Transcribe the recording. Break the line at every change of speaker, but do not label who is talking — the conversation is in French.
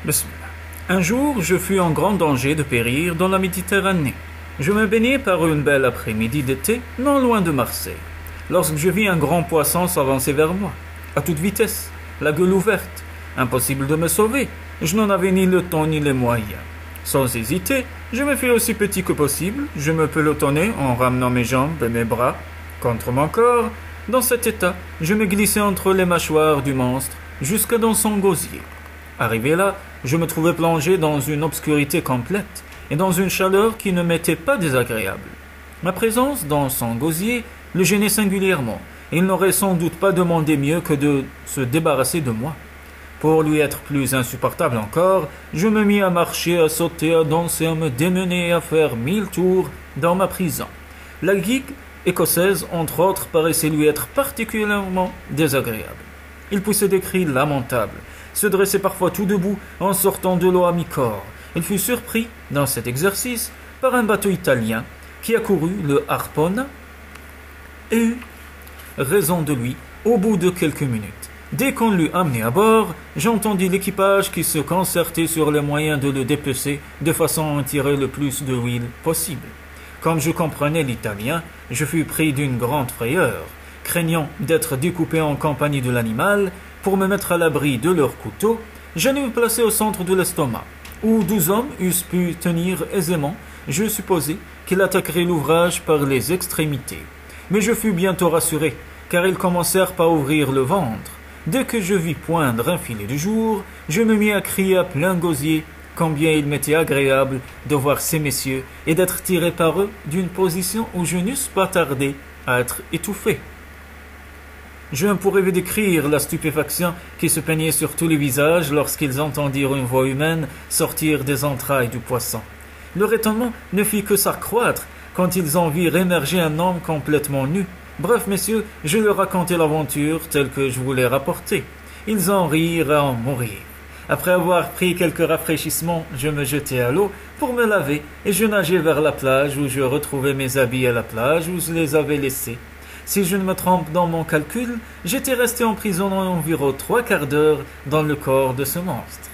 Bismillah. Un jour, je fus en grand danger de périr dans la Méditerranée. Je me baignais par une belle après-midi d'été, non loin de Marseille, lorsque je vis un grand poisson s'avancer vers moi, à toute vitesse, la gueule ouverte. Impossible de me sauver, je n'en avais ni le temps ni les moyens. Sans hésiter, je me fis aussi petit que possible, je me pelotonnai en ramenant mes jambes et mes bras contre mon corps. Dans cet état, je me glissai entre les mâchoires du monstre, jusque dans son gosier. Arrivé là, je me trouvais plongé dans une obscurité complète et dans une chaleur qui ne m'était pas désagréable. Ma présence dans son gosier le gênait singulièrement, et il n'aurait sans doute pas demandé mieux que de se débarrasser de moi. Pour lui être plus insupportable encore, je me mis à marcher, à sauter, à danser, à me démener et à faire 1000 tours dans ma prison. La gigue écossaise, entre autres, paraissait lui être particulièrement désagréable. Il poussait des cris lamentables, se dressait parfois tout debout en sortant de l'eau à mi-corps. Il fut surpris, dans cet exercice, par un bateau italien qui accourut, le harponna, et eut raison de lui au bout de quelques minutes. Dès qu'on l'eut amené à bord, j'entendis l'équipage qui se concertait sur les moyens de le dépecer de façon à en tirer le plus de huile possible. Comme je comprenais l'italien, je fus pris d'une grande frayeur, craignant d'être découpé en compagnie de l'animal. Pour me mettre à l'abri de leurs couteaux, j'allais me placer au centre de l'estomac, où 12 hommes eussent pu tenir aisément. Je supposais qu'ils attaqueraient l'ouvrage par les extrémités. Mais je fus bientôt rassuré, car ils commencèrent par ouvrir le ventre. Dès que je vis poindre un filet du jour, je me mis à crier à plein gosier combien il m'était agréable de voir ces messieurs et d'être tiré par eux d'une position où je n'eusse pas tardé à être étouffé. Je ne pourrais décrire la stupéfaction qui se peignait sur tous les visages lorsqu'ils entendirent une voix humaine sortir des entrailles du poisson. Leur étonnement ne fit que s'accroître quand ils en virent émerger un homme complètement nu. Bref, messieurs, je leur racontai l'aventure telle que je vous l'ai rapportée. Ils en rirent à en mourir. Après avoir pris quelques rafraîchissements, je me jetai à l'eau pour me laver et je nageai vers la plage où je retrouvai mes habits à la plage où je les avais laissés. Si je ne me trompe dans mon calcul, j'étais resté emprisonné environ 3/4 d'heure dans le corps de ce monstre.